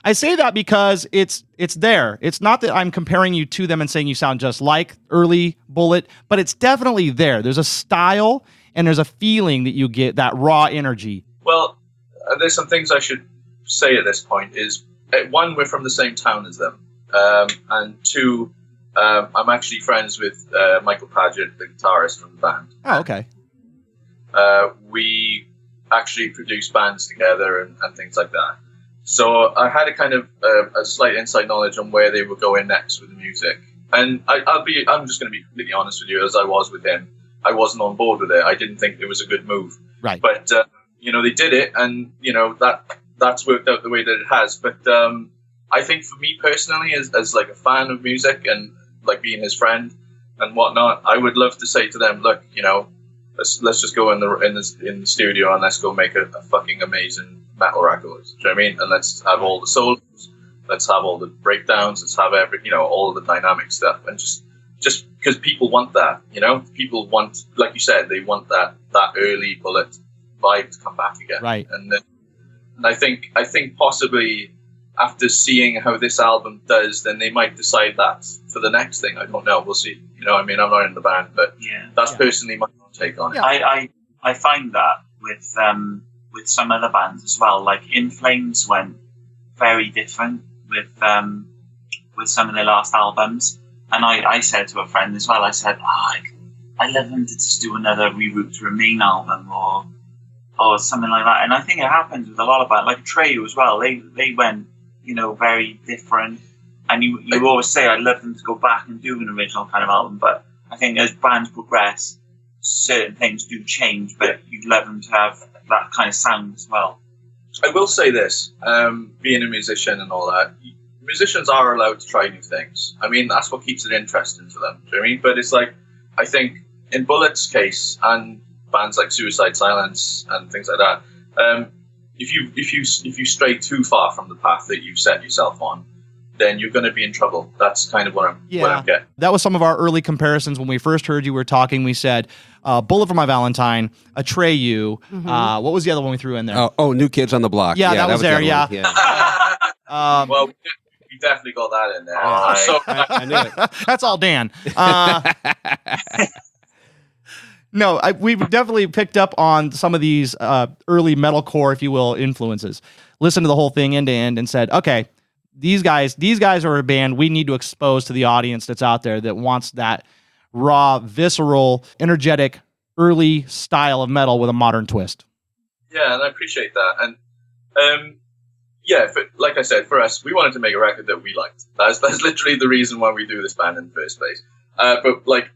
S13: I say that because it's there. It's not that I'm comparing you to them and saying you sound just like early Bullet, but it's definitely there. There's a style and there's a feeling that you get, that raw energy.
S11: Well, there's some things I should say at this point is, one, we're from the same town as them. And two, I'm actually friends with Michael Padgett, the guitarist from the band.
S13: Oh, okay.
S11: We actually produce bands together and things like that. So I had a kind of a slight inside knowledge on where they were going next with the music. And I'm just going to be completely honest with you, as I was with him. I wasn't on board with it. I didn't think it was a good move.
S13: Right.
S11: But, they did it, and, that's worked out the way that it has. But I think for me personally, as like a fan of music and like being his friend and whatnot, I would love to say to them, look, let's just go in the studio and let's go make a fucking amazing metal record. Do you know what I mean? And let's have all the solos, let's have all the breakdowns, let's have all of the dynamic stuff, and just just because people want that, people want, like you said, they want that early Bullet vibe to come back again.
S13: Right.
S11: And I think possibly after seeing how this album does, then they might decide that for the next thing. I don't know. We'll see. I'm not in the band, but that's personally my take on it.
S12: I find that with some other bands as well. Like In Flames went very different with some of their last albums, and I said to a friend as well. I said, I love them to just do another Reroute to Remain album or something like that. And I think it happens with a lot of bands, like Treyu as well. They went very different. And you always say, I'd love them to go back and do an original kind of album, but I think as bands progress, certain things do change, but you'd love them to have that kind of sound as well.
S11: I will say this, being a musician and all that, musicians are allowed to try new things. I mean, that's what keeps it interesting for them. Do you know what I mean? But it's like, I think in Bullet's case, and bands like Suicide Silence and things like that, if you stray too far from the path that you've set yourself on, then you're going to be in trouble. That's kind of what I'm getting.
S13: That was some of our early comparisons. When we first heard you were talking, we said, Bullet for My Valentine, Atreyu. What was the other one we threw in there?
S5: Oh, New Kids on the Block.
S13: Yeah, that was there, yeah.
S11: Well, we definitely got that in there.
S5: I knew it.
S13: That's all Dan. No, we definitely picked up on some of these early metalcore, if you will, influences. Listened to the whole thing end to end and said, okay, these guys are a band we need to expose to the audience that's out there that wants that raw, visceral, energetic, early style of metal with a modern twist.
S11: Yeah, and I appreciate that. And like I said, for us, we wanted to make a record that we liked. That's literally the reason why we do this band in the first place. But like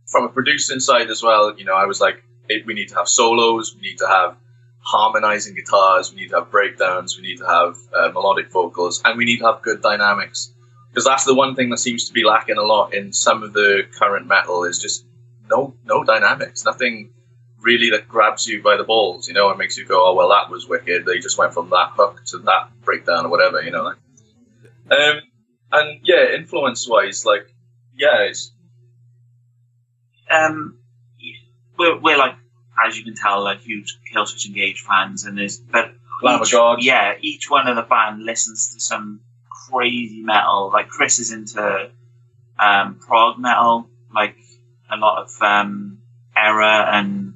S11: from a producing side as well, I was like, we need to have solos, we need to have harmonizing guitars, we need to have breakdowns, we need to have melodic vocals, and we need to have good dynamics, because that's the one thing that seems to be lacking a lot in some of the current metal is just no dynamics, nothing really that grabs you by the balls, and makes you go, oh well, that was wicked, they just went from that hook to that breakdown or whatever, and yeah, influence wise, like it's
S12: we're like, as you can tell, like huge Killswitch Engage fans, and each one of the band listens to some crazy metal. Like Chris is into prog metal, like a lot of Error, and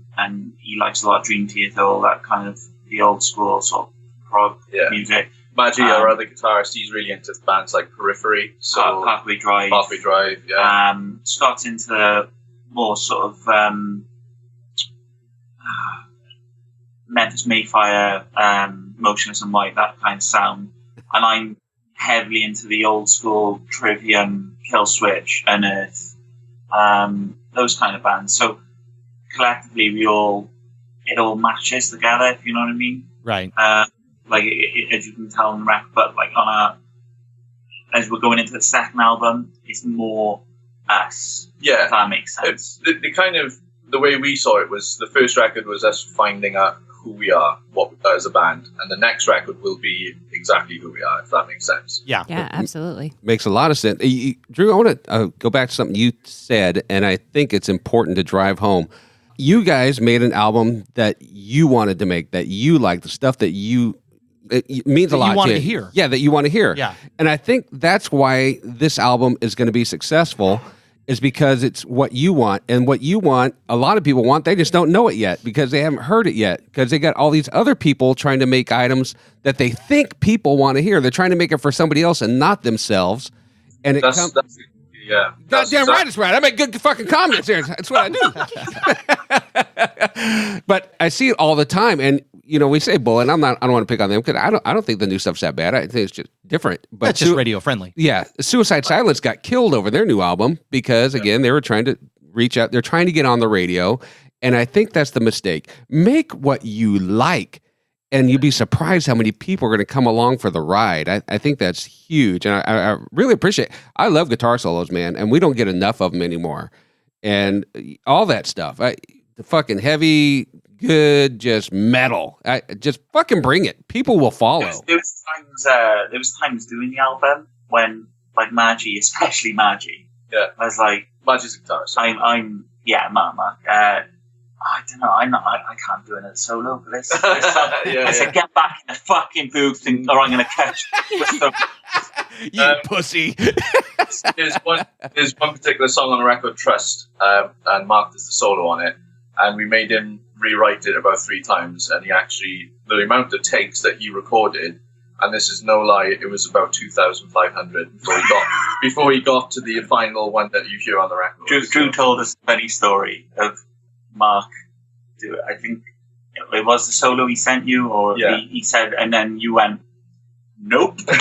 S12: he likes a lot of Dream Theater, all that kind of the old school sort of prog music.
S11: Maggie, our other guitarist, he's really into bands like Periphery, so
S12: Pathway Drive. Scott's into more sort of Memphis Mayfire, Motionless and White, that kind of sound. And I'm heavily into the old school Trivium, Killswitch, Unearth, those kind of bands. So collectively, it all matches together, if you know what I mean.
S13: Right.
S12: Like as you can tell in the record, but like as we're going into the second album, it's more us.
S11: Yeah,
S12: if that makes sense.
S11: The way we saw it was the first record was us finding out who we are, as a band, and the next record will be exactly who we are, if that makes sense.
S3: Yeah, absolutely.
S5: Makes a lot of sense. Drew, I want to go back to something you said, and I think it's important to drive home. You guys made an album that you wanted to make, that you liked, the stuff that it means a lot
S13: you wanted
S5: to
S13: to hear.
S5: Yeah, that you want to hear.
S13: Yeah.
S5: And I think that's why this album is going to be successful, is because it's what you want. And what you want, a lot of people want, they just don't know it yet because they haven't heard it yet, because they got all these other people trying to make items that they think people want to hear. They're trying to make it for somebody else and not themselves. And it comes... Goddamn right, it's right. I make good fucking comments here. That's what I do. But I see it all the time, and we say Bull, and I don't want to pick on them because I don't think the new stuff's that bad. I think it's just different. But
S13: that's just radio friendly.
S5: Yeah, Suicide Silence got killed over their new album because again they were trying to reach out. They're trying to get on the radio, and I think that's the mistake. Make what you like. And you'd be surprised how many people are going to come along for the ride. I think that's huge. And I really appreciate it. I love guitar solos, man. And we don't get enough of them anymore. And all that stuff. The fucking heavy, good, just metal. Just fucking bring it. People will follow.
S12: There was times doing the album when, like, Maggie, especially Maggie.
S11: Yeah.
S12: I was like,
S11: Mark is a guitarist.
S12: I'm Mark. I don't know. I can't do it solo for this. I said, get back in the fucking booth, or I'm going to catch
S5: you pussy.
S11: There's one particular song on the record, Trust, and Mark does the solo on it, and we made him rewrite it about 3 times, and the amount of takes that he recorded, and this is no lie, it was about 2,500 before he got to the final one that you hear on the record.
S12: Drew told us a funny story of Mark. I think it was the solo he sent you, or he said, and then you went, nope.
S11: Well,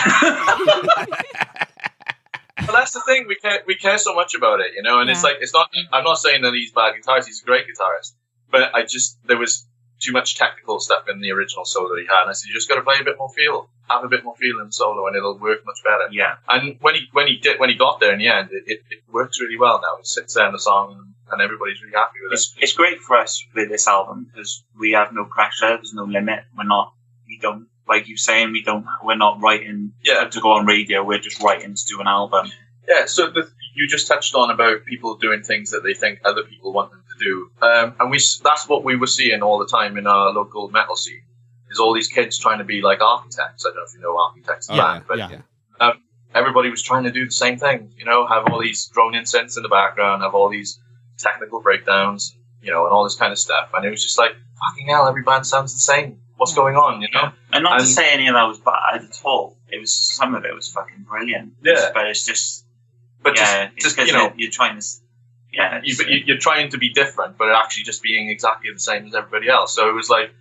S11: that's the thing. We care so much about it, and it's like, it's not. I'm not saying that he's bad guitarist. He's a great guitarist, but there was too much technical stuff in the original solo he had, and I said, you just got to play a bit more feel, have a bit more feel in the solo, and it'll work much better.
S12: Yeah.
S11: And when he got there in the end, it works really well now. It sits there in the song, and everybody's really happy with it.
S12: It's great for us with this album because we have no pressure. There's no limit. We don't, like you saying, we're not writing to go on radio. We're just writing to do an album.
S11: Yeah. So you just touched on about people doing things that they think other people want them to do, and that's what we were seeing all the time in our local metal scene. Is all these kids trying to be like architects. I don't know if you know architects, but everybody was trying to do the same thing. Have all these drone incense in the background, have all these technical breakdowns, and all this kind of stuff. And it was just like, fucking hell, every band sounds the same. What's going on,
S12: And not to say any of that was bad at all. Some of it was fucking brilliant.
S11: Yeah.
S12: But it's just,
S11: just
S12: you're trying to,
S11: you're trying to be different, but actually just being exactly the same as everybody else. So it was like,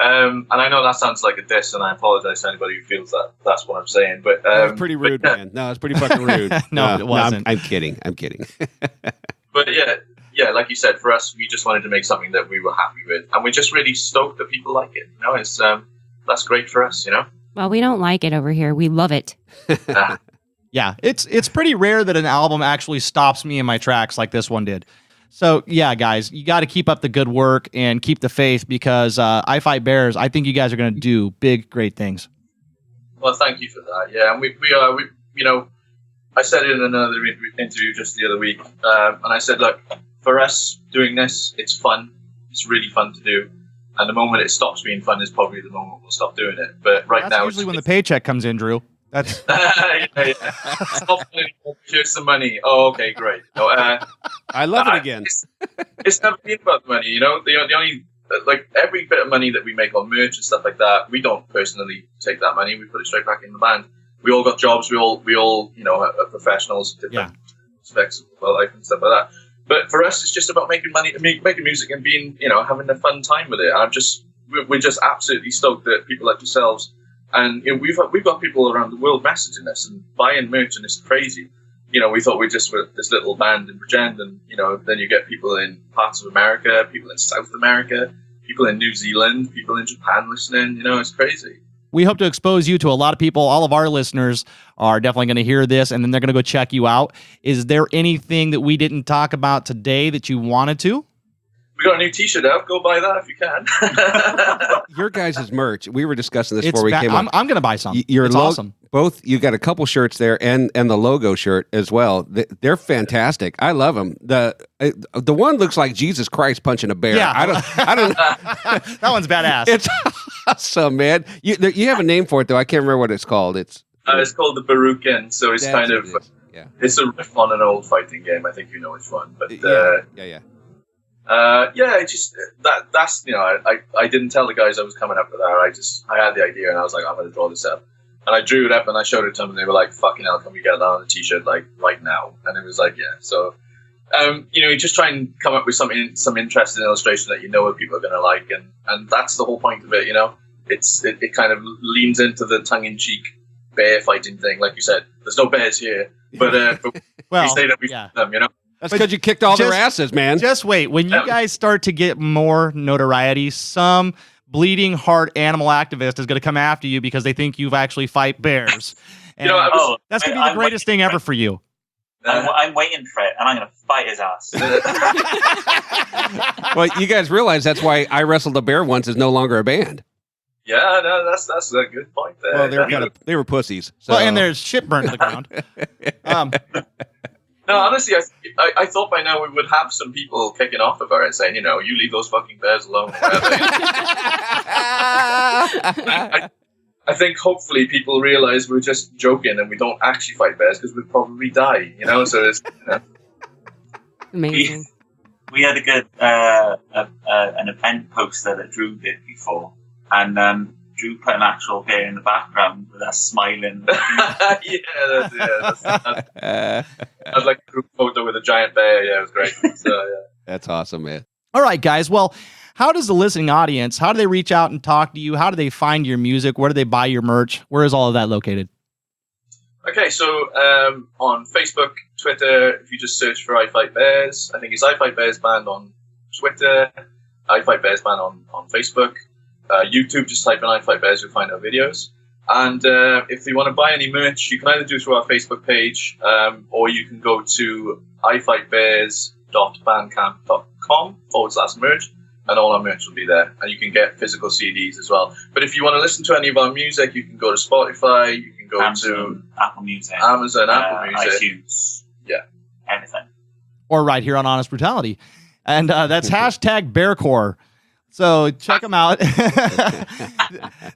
S11: and I know that sounds like a diss, and I apologize to anybody who feels that that's what I'm saying. But
S5: that was pretty rude, man. No, it's pretty fucking rude.
S13: No, it wasn't.
S5: I'm kidding.
S11: But yeah, like you said, for us, we just wanted to make something that we were happy with, and we're just really stoked that people like it. It's that's great for us.
S3: Well, we don't like it over here. We love it.
S13: Yeah, it's pretty rare that an album actually stops me in my tracks like this one did. So, yeah, guys, you got to keep up the good work and keep the faith because I Fight Bears, I think you guys are going to do big, great things.
S11: Well, thank you for that. Yeah, and we I said it in another interview just the other week, and I said, look, for us doing this, it's fun. It's really fun to do. And the moment it stops being fun is probably the moment we'll stop doing it. But
S13: that's
S11: now,
S13: usually when the paycheck comes in, Drew. That's
S11: Stop here's some money. Oh, okay, great.
S5: I love it again.
S11: It's never been about the money, The only every bit of money that we make on merch and stuff like that, we don't personally take that money. We put it straight back in the band. We all got jobs. We all are professionals, different aspects of life and stuff like that. But for us, it's just about making money, making music, and being having a fun time with it. We're just absolutely stoked that people like yourselves. And we've got people around the world messaging us and buying merch, and it's crazy. We thought we just were this little band in Bridgend, and then you get people in parts of America, people in South America, people in New Zealand, people in Japan listening. It's crazy.
S13: We hope to expose you to a lot of people. All of our listeners are definitely going to hear this, and then they're going to go check you out. Is there anything that we didn't talk about today that you wanted to?
S11: We got a new T-shirt out. Go buy that if you can.
S5: Your guys' merch. We were discussing this before we came on.
S13: I'm going to buy some.
S5: It's
S13: awesome.
S5: Both you got a couple shirts there, and the logo shirt as well. They're fantastic. I love them. The one looks like Jesus Christ punching a bear.
S13: Yeah.
S5: I don't know.
S13: That one's badass.
S5: It's awesome, man. You have a name for it though. I can't remember what it's called. It's
S11: called the Baruchan. So it's kind of it's a riff on an old fighting game. I think you know which one. But it's just that's I didn't tell the guys I was coming up with that. I had the idea and I was like, I'm going to draw this up, and I drew it up and I showed it to them and they were like, fucking hell, can we get that on a T-shirt like right now? And it was like, yeah. So you just try and come up with some interesting illustration that what people are going to like, and that's the whole point of it. It kind of leans into the tongue-in-cheek bear fighting thing, like you said. There's no bears here, but we say that we fight them.
S5: That's because you kicked all their asses, man.
S13: Just wait. When you guys start to get more notoriety, some bleeding heart animal activist is going to come after you because they think you've actually fight bears. And that's going to be the greatest thing ever for you.
S12: I'm waiting for it, and I'm going to fight his ass.
S5: Well, you guys realize that's why I Wrestled a Bear Once is no longer a band.
S11: Yeah, no, that's a good point there.
S5: Well, they were pussies. So.
S13: Well, and there's shit burned to the ground.
S11: No, honestly, I thought by now we would have some people kicking off about it, saying, you leave those fucking bears alone. I think hopefully people realize we're just joking and we don't actually fight bears because we'd probably die, So it's
S3: amazing.
S12: We had a good an event poster that Drew did before, and Drew put an actual bear in the background with us smiling.
S11: That's like a group photo with a giant bear. Yeah, it was great. So, yeah.
S5: That's awesome, man.
S13: All right, guys. Well, how does the listening audience, how do they reach out and talk to you? How do they find your music? Where do they buy your merch? Where is all of that located?
S11: Okay, so on Facebook, Twitter, if you just search for I Fight Bears, I think it's I Fight Bears Band on Twitter, I Fight Bears Band on Facebook. YouTube, just type in I Fight Bears, you'll find our videos. And if you want to buy any merch, you can either do it through our Facebook page, or you can go to ifightbears.bandcamp.com/merch, and all our merch will be there. And you can get physical CDs as well. But if you want to listen to any of our music, you can go to Spotify, you can go to
S12: Apple Music,
S11: Apple Music,
S12: iTunes, anything.
S13: Or right here on Honest Brutality. And that's hashtag Bearcore. So check them out.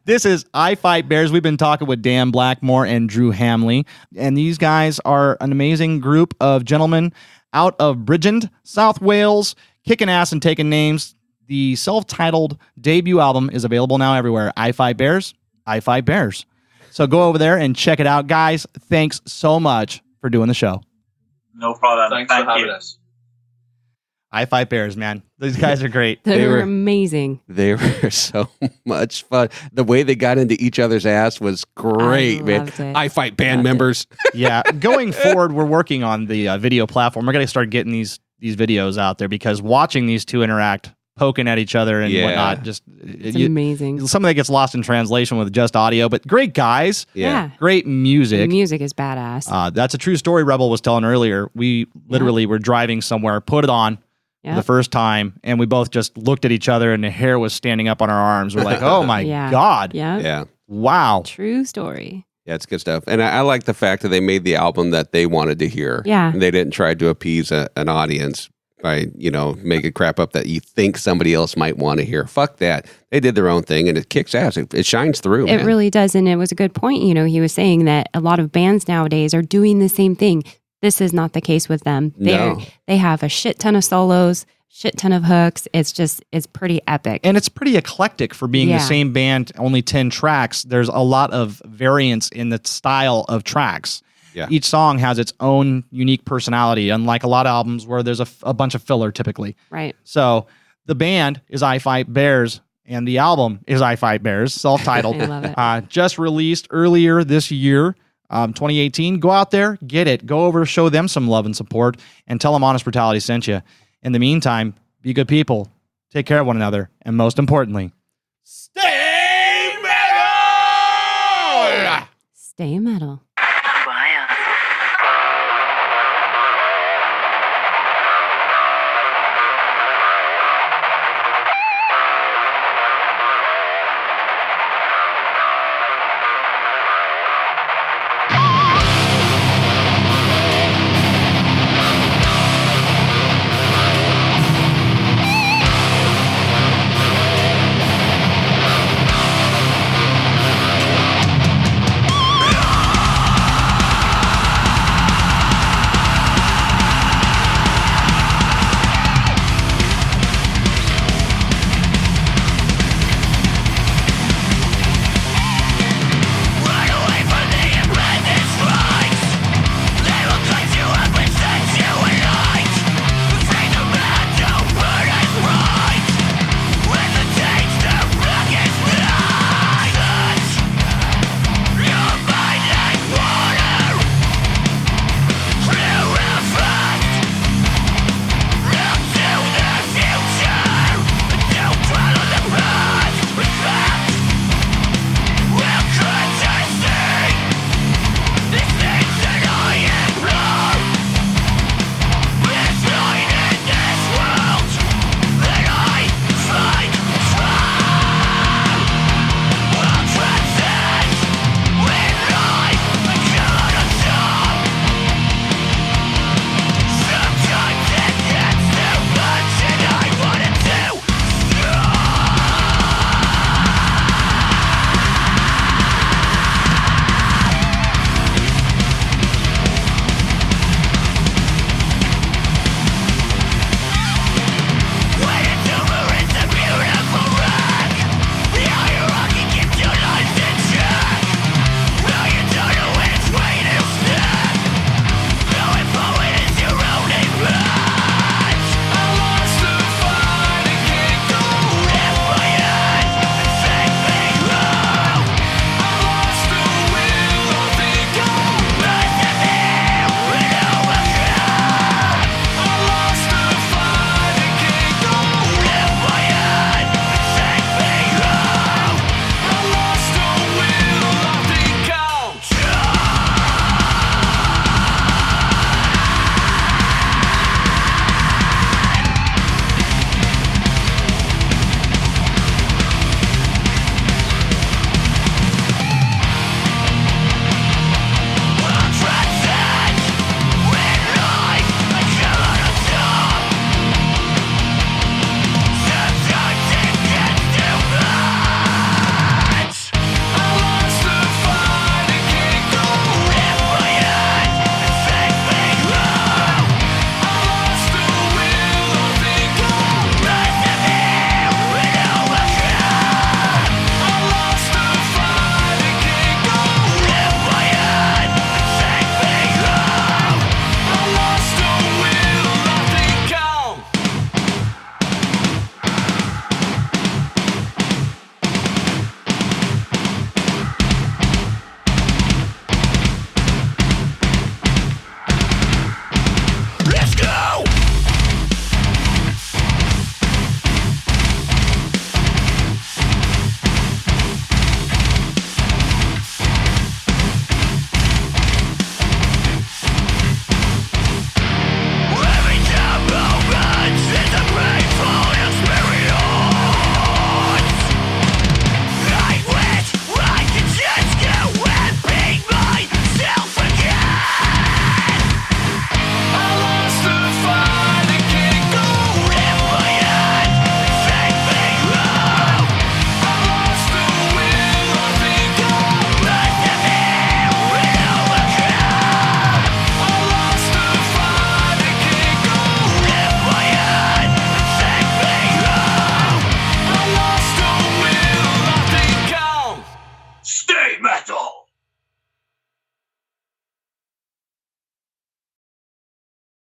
S13: This is I Fight Bears. We've been talking with Dan Blackmore and Drew Hamley. And these guys are an amazing group of gentlemen out of Bridgend, South Wales, kicking ass and taking names. The self-titled debut album is available now everywhere. I Fight Bears, I Fight Bears. So go over there and check it out. Guys, thanks so much for doing the show.
S12: No problem.
S11: Thanks for having us.
S13: I Fight Bears, man. These guys are great.
S3: They were amazing.
S5: They were so much fun. The way they got into each other's ass was great, man. I Fight band members.
S13: Yeah. Going forward, we're working on the video platform. We're going to start getting these videos out there because watching these two interact, poking at each other and whatnot,
S3: it's amazing.
S13: Some of that gets lost in translation with just audio, but great guys.
S3: Yeah.
S13: Great music.
S3: The music is badass.
S13: That's a true story Rebel was telling earlier. We literally were driving somewhere, put it on. The first time, and we both just looked at each other, and the hair was standing up on our arms. We're like, "Oh my god!"
S5: Yeah.
S13: Wow.
S3: True story.
S5: Yeah, it's good stuff, and I like the fact that they made the album that they wanted to hear.
S3: Yeah,
S5: and they didn't try to appease an audience by making crap up that you think somebody else might want to hear. Fuck that. They did their own thing, and it kicks ass. It shines through.
S3: It really does, and it was a good point. He was saying that a lot of bands nowadays are doing the same thing. This is not the case with them. They have a shit ton of solos, shit ton of hooks. It's pretty epic.
S13: And it's pretty eclectic for being the same band, only 10 tracks. There's a lot of variance in the style of tracks. Yeah. Each song has its own unique personality, unlike a lot of albums where there's a bunch of filler typically.
S3: Right.
S13: So the band is I Fight Bears, and the album is I Fight Bears, self-titled.
S3: I love it.
S13: Just released earlier this year. 2018, go out there, get it, go over, show them some love and support, and tell them Honest Brutality sent you. In the meantime, be good people, take care of one another, and most importantly,
S7: stay metal!
S3: Stay metal.